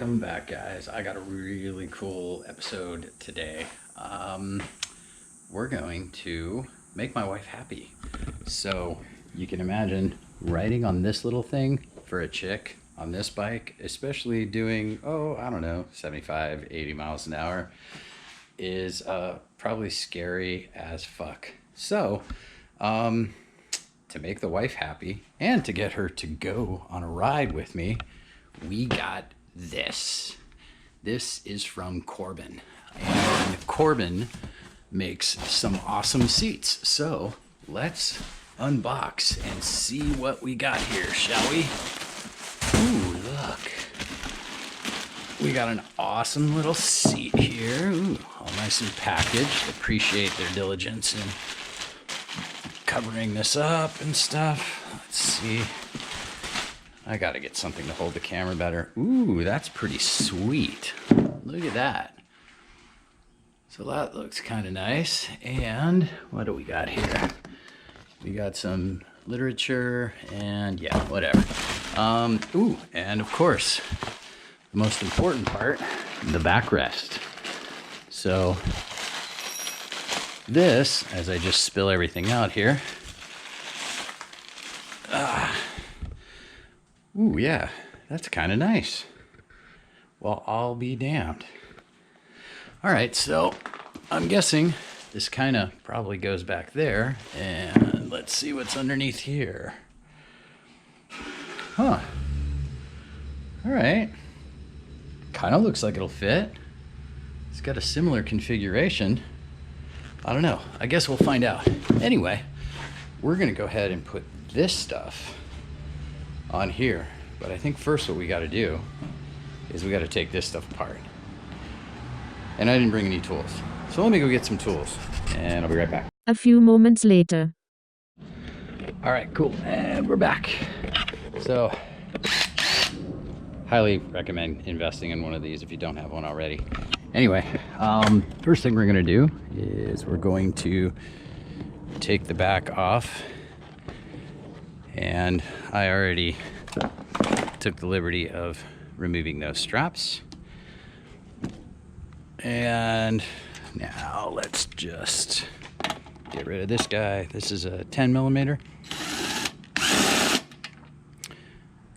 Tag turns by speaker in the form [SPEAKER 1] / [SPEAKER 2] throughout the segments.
[SPEAKER 1] Welcome back, guys. I got a really cool episode today. We're going to make my wife happy. So you can imagine riding on this little thing for a chick on this bike, especially doing, I don't know, 75, 80 miles an hour, is probably scary as fuck. So, to make the wife happy and to get her to go on a ride with me, we got this. This is from Corbin. And Corbin makes some awesome seats. So let's unbox and see what we got here, shall we? Ooh, look. We got an awesome little seat here. Ooh, all nice and packaged. Appreciate their diligence in covering this up and stuff. Let's see. I gotta get something to hold the camera better. Ooh, that's pretty sweet. Look at that. So that looks kind of nice. And what do we got here? We got some literature and yeah, whatever. Ooh, and of course, the most important part, the backrest. So this, as I just spill everything out here, ooh, yeah, that's kind of nice. Well, I'll be damned. All right, so I'm guessing this kind of probably goes back there, and let's see what's underneath here. Huh. All right. Kind of looks like it'll fit. It's got a similar configuration. I don't know. I guess we'll find out. Anyway, we're going to go ahead and put this stuff on here, but I think first what we got to do is we got to take this stuff apart, and I didn't bring any tools, so let me go get some tools and I'll be right back.
[SPEAKER 2] A few moments later.
[SPEAKER 1] All right, cool, and we're back. So highly recommend investing in one of these if you don't have one already. Anyway, first thing we're going to do is we're going to take the back off, and I already took the liberty of removing those straps. And now let's just get rid of this guy. This is a 10 millimeter.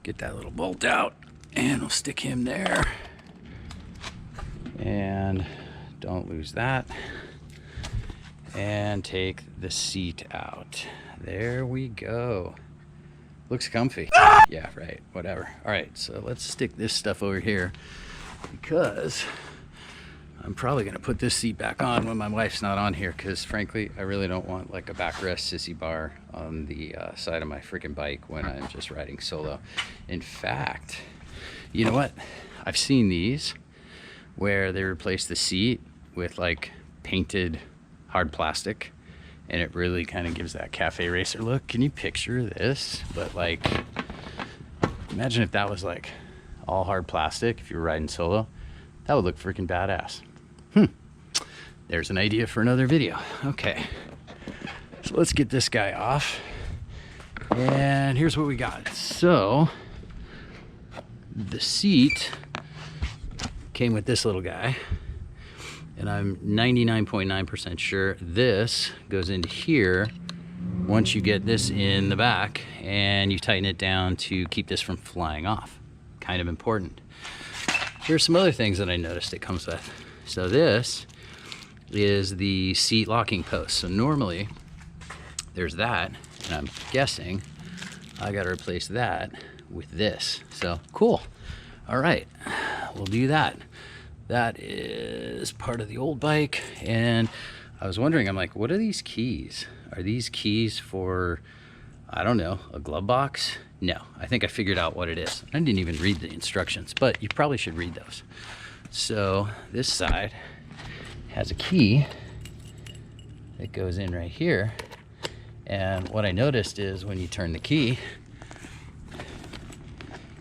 [SPEAKER 1] Get that little bolt out and we'll stick him there. And don't lose that. And take the seat out. There we go. Looks comfy. Yeah, right, whatever. All right, so let's stick this stuff over here because I'm probably gonna put this seat back on when my wife's not on here, because frankly, I really don't want like a backrest sissy bar on the side of my freaking bike when I'm just riding solo. In fact, you know what? I've seen these where they replace the seat with like painted hard plastic, and it really kind of gives that cafe racer look. Can you picture this? But like, imagine if that was like all hard plastic if you were riding solo. That would look freaking badass. There's an idea for another video. Okay, so let's get this guy off. And here's what we got. So the seat came with this little guy, and I'm 99.9% sure this goes into here once you get this in the back, and you tighten it down to keep this from flying off. Kind of important. Here's some other things that I noticed it comes with. So this is the seat locking post. So normally there's that, and I'm guessing I got to replace that with this. So cool. All right, we'll do that. That is part of the old bike. And I was wondering, I'm like, what are these keys? Are these keys for, I don't know, a glove box? No, I think I figured out what it is. I didn't even read the instructions, but you probably should read those. So this side has a key that goes in right here. And what I noticed is when you turn the key,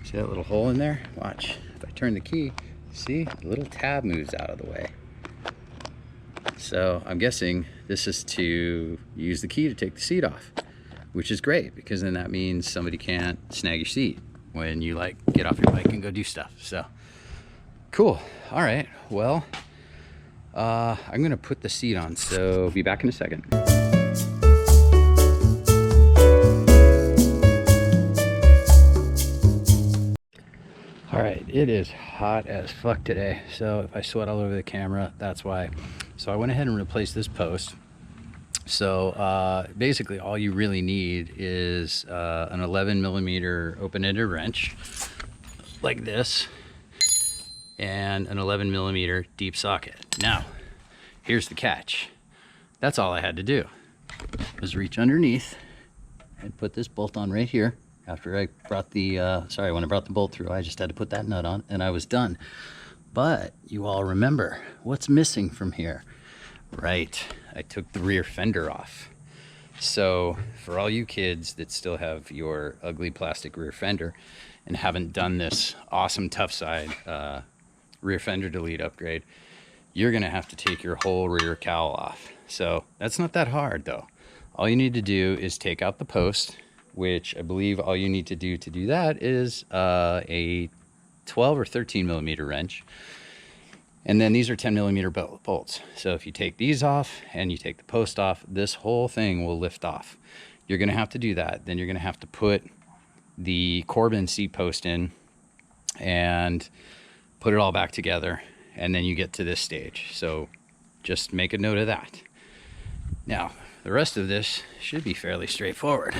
[SPEAKER 1] see that little hole in there? Watch, if I turn the key, see, the little tab moves out of the way. So I'm guessing this is to use the key to take the seat off, which is great because then that means somebody can't snag your seat when you like get off your bike and go do stuff. So Cool. All right. Well, I'm gonna put the seat on, so be back in a second. All right, it is hot as fuck today, so if I sweat all over the camera, that's why. So I went ahead and replaced this post. So basically all you really need is an 11mm open-ended wrench like this and an 11mm deep socket. Now, here's the catch. That's all I had to do was reach underneath and put this bolt on right here. After I brought the, when I brought the bolt through, I just had to put that nut on and I was done. But you all remember what's missing from here. Right, I took the rear fender off. So for all you kids that still have your ugly plastic rear fender and haven't done this awesome tough side rear fender delete upgrade, you're gonna have to take your whole rear cowl off. So that's not that hard though. All you need to do is take out the post, which I believe all you need to do that is a 12 or 13mm wrench. And then these are 10mm bolts. So if you take these off and you take the post off, this whole thing will lift off. You're gonna have to do that. Then you're gonna have to put the Corbin seat post in and put it all back together. And then you get to this stage. So just make a note of that. Now, the rest of this should be fairly straightforward.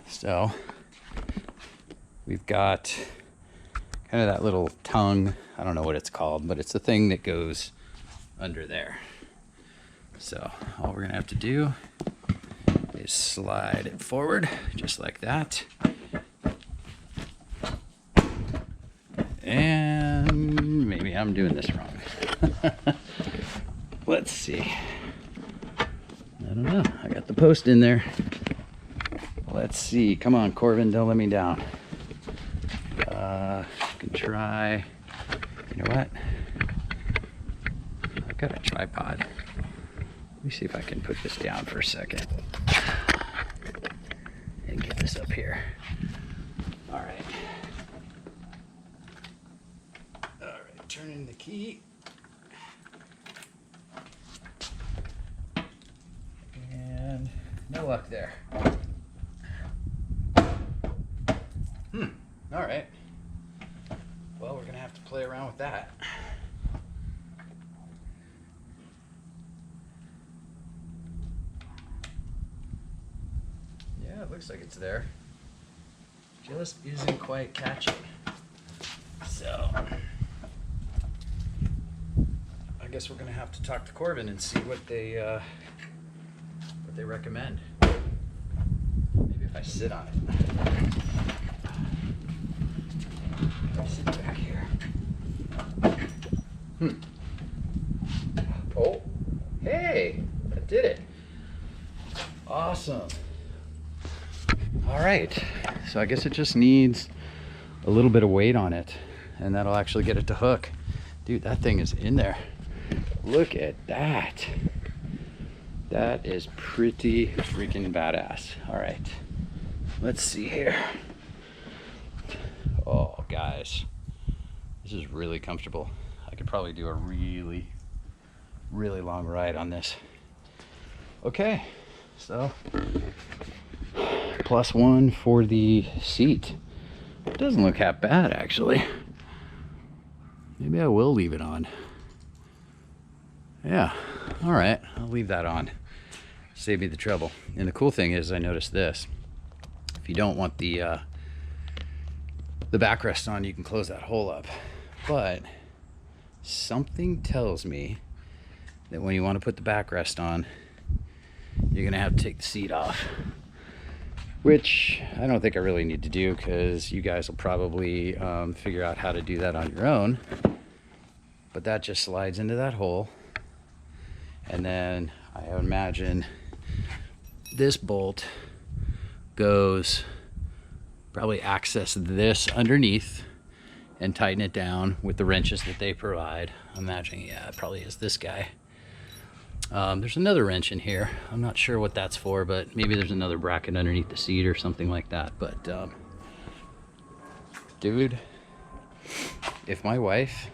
[SPEAKER 1] So we've got kind of that little tongue, I don't know what it's called, but it's the thing that goes under there. So all we're gonna have to do is slide it forward just like that. And maybe I'm doing this wrong. Let's see. I don't know, I got the post in there. Let's see, come on Corbin, don't let me down. Can try, you know what? I've got a tripod. Let me see if I can put this down for a second and get this up here. All right. All right, turning the key. And no luck there. All right. Well, we're gonna have to play around with that. Yeah, it looks like it's there. Just isn't quite catching. So, I guess we're gonna have to talk to Corbin and see what they recommend. Maybe if I sit on it. Sit back here. Oh, hey, that did it. Awesome. All right, so I guess it just needs a little bit of weight on it and that'll actually get it to hook. Dude, that thing is in there. Look at that. That is pretty freaking badass. All right, let's see here. Oh, guys, this is really comfortable. I could probably do a really, really long ride on this. Okay, so +1 for the seat. It doesn't look half bad, actually. Maybe I will leave it on. Yeah, all right, I'll leave that on. Save me the trouble. And the cool thing is, I noticed this. If you don't want the backrest on, you can close that hole up. But something tells me that when you want to put the backrest on, you're gonna have to take the seat off, which I don't think I really need to do because you guys will probably figure out how to do that on your own. But that just slides into that hole, and then I imagine this bolt goes, probably access this underneath and tighten it down with the wrenches that they provide. I'm imagining, yeah, it probably is this guy. There's another wrench in here. I'm not sure what that's for, but maybe there's another bracket underneath the seat or something like that. But dude, if my wife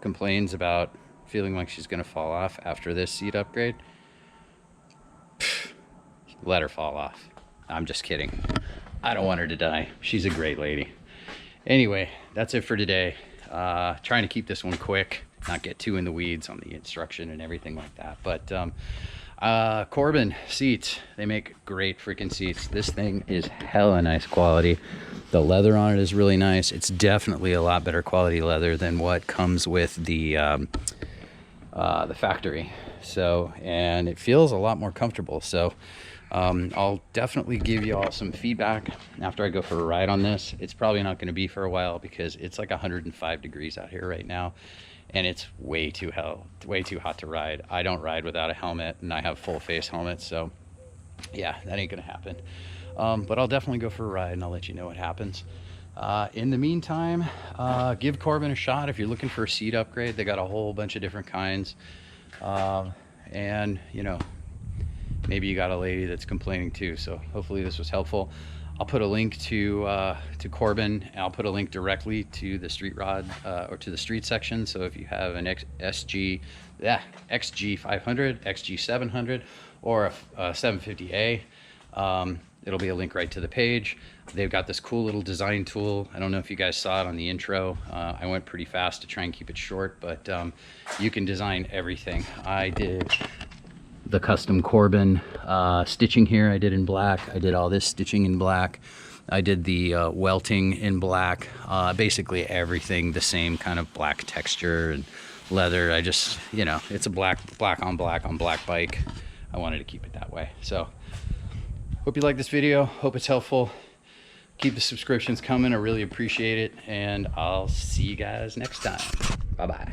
[SPEAKER 1] complains about feeling like she's gonna fall off after this seat upgrade, let her fall off. I'm just kidding. I don't want her to die. She's a great lady. Anyway, that's it for today. Trying to keep this one quick, not get too in the weeds on the instruction and everything like that. But Corbin seats, they make great freaking seats. This thing is hella nice quality. The leather on it is really nice. It's definitely a lot better quality leather than what comes with the factory. So, and it feels a lot more comfortable. So I'll definitely give you all some feedback after I go for a ride on this. It's probably not going to be for a while because it's like 105 degrees out here right now, and it's way too hot to ride. I don't ride without a helmet, and I have full face helmet, so yeah, that ain't gonna happen. But I'll definitely go for a ride, and I'll let you know what happens. In the meantime, give Corbin a shot if you're looking for a seat upgrade. They got a whole bunch of different kinds, and you know, maybe you got a lady that's complaining too. So hopefully this was helpful. I'll put a link to Corbin, and I'll put a link directly to the street rod or to the street section. So if you have an XG500, XG700, or a 750A, it'll be a link right to the page. They've got this cool little design tool. I don't know if you guys saw it on the intro. I went pretty fast to try and keep it short, but you can design everything. I did the custom Corbin stitching here. I did in black. I did all this stitching in black. I did the welting in black. Basically everything the same kind of black texture and leather. I just, you know, it's a black on black bike. I wanted to keep it that way. So hope you like this video. Hope it's helpful. Keep the subscriptions coming. I really appreciate it, and I'll see you guys next time. Bye bye.